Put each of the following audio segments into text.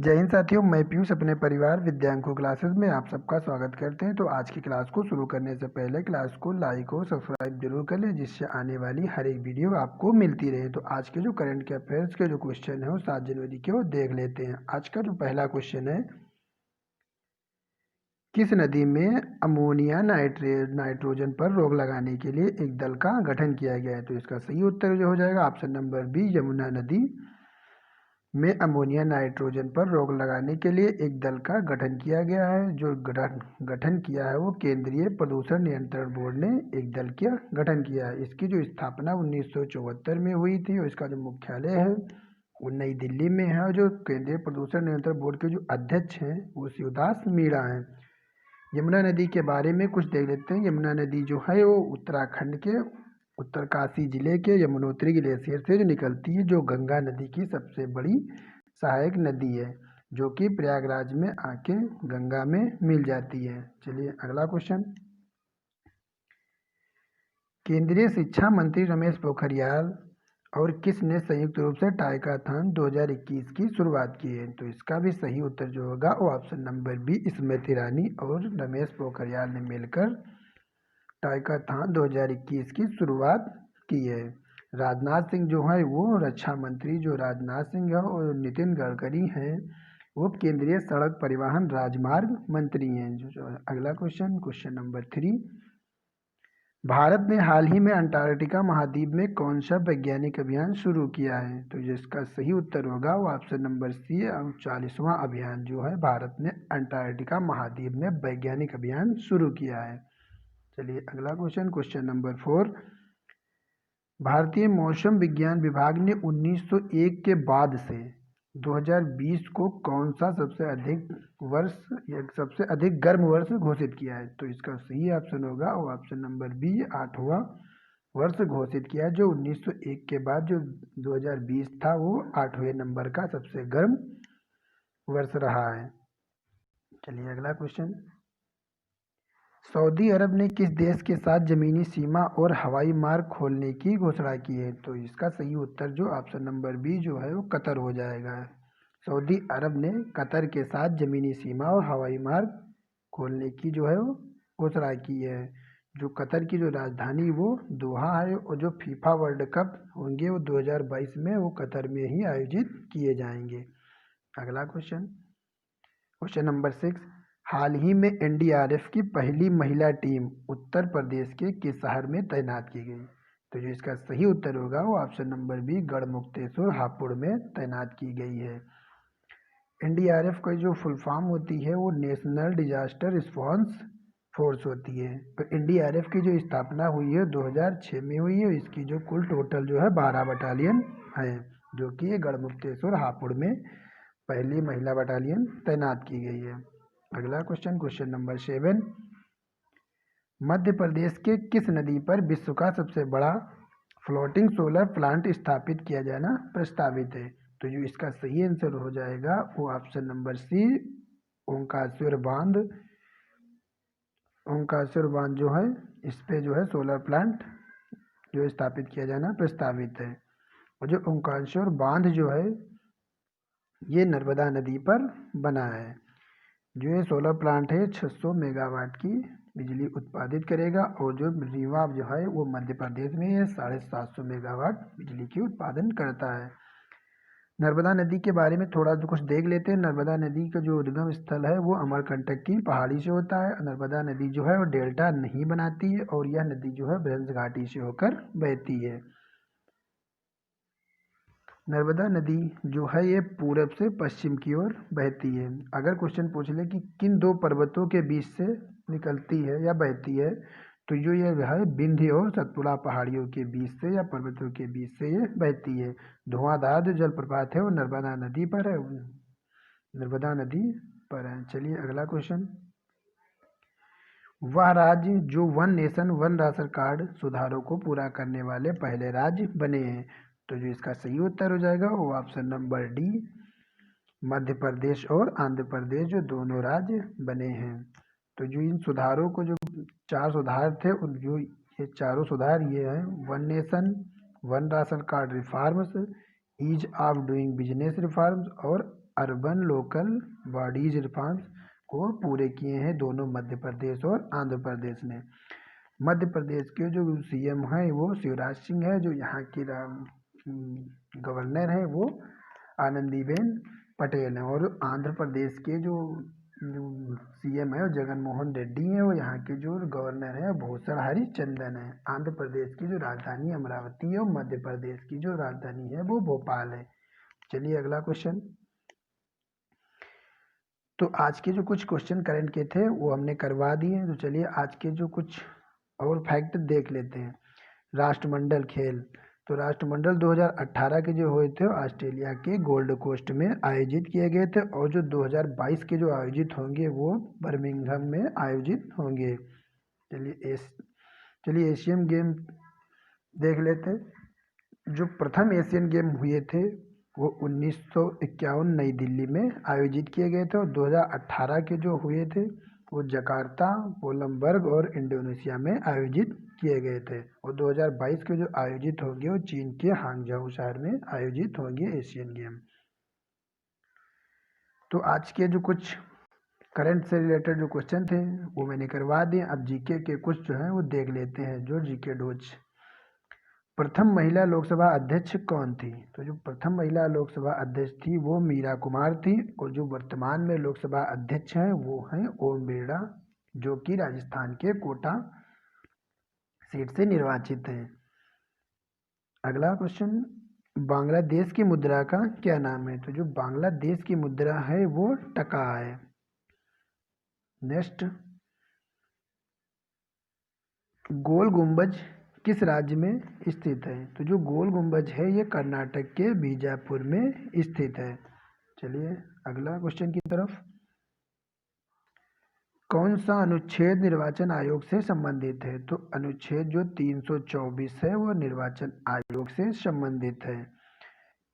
जय हिंद साथियों, मैं पीयूष अपने परिवार विद्यांकुर क्लासेस में आप सबका स्वागत करते हैं। तो आज की क्लास को शुरू करने से पहले क्लास को लाइक और सब्सक्राइब जरूर कर लें, जिससे आने वाली हर एक वीडियो आपको मिलती रहे। तो आज के जो करंट के अफेयर्स के जो क्वेश्चन है वो 7 जनवरी के वो देख लेते हैं। आज का जो पहला क्वेश्चन है, किस नदी में अमोनिया नाइट्रोजन पर रोक लगाने के लिए एक दल का गठन किया गया है? तो इसका सही उत्तर जो हो जाएगा ऑप्शन नंबर बी, यमुना नदी में अमोनिया नाइट्रोजन पर रोक लगाने के लिए एक दल का गठन किया गया है। जो गठन किया है वो केंद्रीय प्रदूषण नियंत्रण बोर्ड ने एक दल का गठन किया है। इसकी जो स्थापना 1974 में हुई थी और इसका जो मुख्यालय है वो नई दिल्ली में है। और जो केंद्रीय प्रदूषण नियंत्रण बोर्ड के जो अध्यक्ष हैं वो शिवदास मीणा हैं। यमुना नदी के बारे में कुछ देख लेते हैं। यमुना नदी जो है वो उत्तराखंड के उत्तरकाशी जिले के यमुनोत्री ग्लेशियर से जो निकलती है, जो गंगा नदी की सबसे बड़ी सहायक नदी है, जो कि प्रयागराज में आके गंगा में मिल जाती है। चलिए अगला क्वेश्चन, केंद्रीय शिक्षा मंत्री रमेश पोखरियाल और किसने संयुक्त रूप से टाइकाथॉन 2021 की शुरुआत की है? तो इसका भी सही उत्तर जो होगा वो option number B, Smriti Irani और रमेश पोखरियाल ने मिलकर टाइकाथॉन 2021 की शुरुआत की है। राजनाथ सिंह जो है वो रक्षा मंत्री जो राजनाथ सिंह है और नितिन गडकरी हैं वो केंद्रीय सड़क परिवहन राजमार्ग मंत्री हैं। जो अगला क्वेश्चन नंबर 3, भारत ने हाल ही में अंटार्कटिका महाद्वीप में कौन सा वैज्ञानिक अभियान शुरू किया है? तो जिसका सही उत्तर होगा वो ऑप्शन नंबर सी, 40वां अभियान जो है भारत ने अंटार्कटिका महाद्वीप में वैज्ञानिक अभियान शुरू किया है। चलिए अगला क्वेश्चन नंबर 4, भारतीय मौसम विज्ञान विभाग ने 1901 के बाद से 2020 को कौन सा सबसे अधिक गर्म वर्ष घोषित किया है? तो इसका सही ऑप्शन होगा वो ऑप्शन नंबर बी, 8वां वर्ष घोषित किया है। जो 1901 के बाद जो 2020 था वो 8वें नंबर का सबसे गर्म वर्ष रहा है। चलिए अगला क्वेश्चन, सऊदी अरब ने किस देश के साथ जमीनी सीमा और हवाई मार्ग खोलने की घोषणा की है? तो इसका सही उत्तर जो ऑप्शन नंबर बी जो है वो कतर हो जाएगा। सऊदी अरब ने कतर के साथ जमीनी सीमा और हवाई मार्ग खोलने की जो है वो घोषणा की है। जो कतर की जो राजधानी वो दोहा है और जो फीफा वर्ल्ड कप होंगे वो 2022 में वो कतर में ही आयोजित किए जाएंगे। अगला क्वेश्चन नंबर 6, हाल ही में एनडीआरएफ की पहली महिला टीम उत्तर प्रदेश के किस शहर में तैनात की गई? तो जो इसका सही उत्तर होगा वो option number B, Garhmukteshwar Hapur में तैनात की गई है। एनडीआरएफ का जो फुल फॉर्म होती है वो नेशनल डिजास्टर रिस्पांस फोर्स होती है। तो एनडीआरएफ की जो स्थापना हुई है 2006 में हुई है। इसकी जो कुल टोटल जो है 12 बटालियन है, जो कि गढ़मुक्तेश्वर हापुड़ में पहली महिला बटालियन तैनात की गई है। अगला क्वेश्चन नंबर 7, मध्य प्रदेश के किस नदी पर विश्व का सबसे बड़ा फ्लोटिंग सोलर प्लांट स्थापित किया जाना प्रस्तावित है? तो जो इसका सही आंसर हो जाएगा वो ऑप्शन नंबर सी, ओंकारेश्वर बांध जो है इस पे जो है सोलर प्लांट जो स्थापित किया जाना प्रस्तावित है। और जो ओंकारेश्वर बांध जो है ये नर्मदा नदी पर बना है। जो ये सोलर प्लांट है 600 मेगावाट की बिजली उत्पादित करेगा और जो रीवा जो है वो मध्य प्रदेश में है 750 मेगावाट बिजली की उत्पादन करता है। नर्मदा नदी के बारे में थोड़ा कुछ देख लेते हैं। नर्मदा नदी का जो उद्गम स्थल है वो अमरकंटक की पहाड़ी से होता है। नर्मदा नदी जो है वो डेल्टा नहीं बनाती है और यह नदी जो है ब्रह्मपुत्र घाटी से होकर बहती है। नर्मदा नदी जो है ये पूरब से पश्चिम की ओर बहती है। अगर क्वेश्चन पूछ ले कि किन दो पर्वतों के बीच से निकलती है या बहती है, तो जो ये है विंध्य और सतपुड़ा पहाड़ियों के बीच से या पर्वतों के बीच से ये बहती है। धुआंधार जो जलप्रपात है वो नर्मदा नदी पर है। चलिए अगला क्वेश्चन, वह राज्य जो one nation one ration card सुधारों को पूरा करने वाले पहले राज्य बने हैं? तो जो इसका सही उत्तर हो जाएगा वो option number D, Madhya Pradesh और आंध्र प्रदेश जो दोनों राज्य बने हैं। तो जो इन सुधारों को जो 4 सुधार थे उन जो ये चारों सुधार ये हैं, one nation one ration card reforms, ease of doing business reforms और अर्बन लोकल बॉडीज रिफॉर्म्स को पूरे किए हैं दोनों मध्य प्रदेश और आंध्र प्रदेश ने। मध्य प्रदेश के जो सीएम हैं वो शिवराज सिंह है, जो यहाँ की गवर्नर है वो आनंदीबेन पटेल है, और आंध्र प्रदेश के जो सीएम है वो जगन मोहन रेड्डी है, और यहाँ के जो गवर्नर है भूषण हरिचंदन है। आंध्र प्रदेश की जो राजधानी अमरावती है और मध्य प्रदेश की जो राजधानी है वो भोपाल है। चलिए अगला क्वेश्चन। तो आज के जो कुछ क्वेश्चन करंट के थे वो हमने करवा दिए, तो चलिए आज के जो कुछ और फैक्ट देख लेते हैं। राष्ट्रमंडल खेल, तो राष्ट्रमंडल 2018 के जो हुए थे ऑस्ट्रेलिया के गोल्ड कोस्ट में आयोजित किए गए थे, और जो 2022 के जो आयोजित होंगे वो बर्मिंघम में आयोजित होंगे। चलिए एशियन गेम देख लेते हैं। जो प्रथम एशियन गेम हुए थे वो 1951 नई दिल्ली में आयोजित किए गए थे, और 2018 के जो हुए थे वो जकार्ता, कोलंबर्ग और इंडोनेशिया में आयोजित किए गए थे, और 2022 के जो आयोजित होंगे वो चीन के हांगझाऊ शहर में आयोजित होंगे एशियन गेम। तो आज के जो कुछ करंट से रिलेटेड जो क्वेश्चन थे वो मैंने करवा दिए। अब जीके के कुछ जो है वो देख लेते हैं, जो जीके डोज। प्रथम महिला लोकसभा अध्यक्ष कौन थी? तो जो प्रथम महिला लोकसभा अध्यक्ष थी वो मीरा कुमार थी, और जो वर्तमान में लोकसभा अध्यक्ष हैं वो हैं ओम बिरला, जो कि राजस्थान के कोटा सीट से निर्वाचित हैं। अगला क्वेश्चन, बांग्लादेश की मुद्रा का क्या नाम है? तो जो बांग्लादेश की मुद्रा है वो टका है। नेक्स्ट, गोल गुंबज किस राज्य में स्थित है? तो जो गोल गुंबज है ये कर्नाटक के बीजापुर में स्थित है। चलिए अगला क्वेश्चन की तरफ। कौन सा अनुच्छेद निर्वाचन आयोग से संबंधित है? तो अनुच्छेद जो 324 है वो निर्वाचन आयोग से संबंधित है।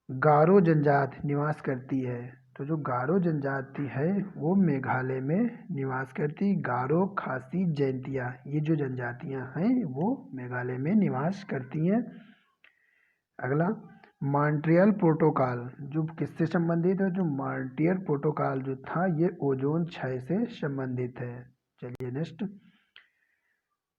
गारो जनजाति निवास करती है, तो जो गारो जनजाति है वो मेघालय में निवास करती। गारो, खासी, जैंतिया ये जो जनजातियां हैं वो मेघालय में निवास करती हैं। अगला, मॉन्ट्रियल प्रोटोकॉल जो किससे संबंधित है? जो मॉन्ट्रियल प्रोटोकॉल जो था ये ओजोन क्षय से संबंधित है। चलिए नेक्स्ट।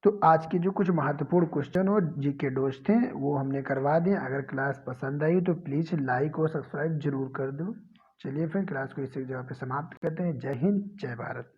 तो आज के जो कुछ महत्वपूर्ण क्वेश्चन और जीके डोज थे वो हमने करवा दिए। अगर क्लास पसंद आई तो प्लीज़ लाइक और सब्सक्राइब जरूर कर दो। चलिए फिर क्लास को इसी जगह पे समाप्त करते हैं। जय हिंद, जय भारत।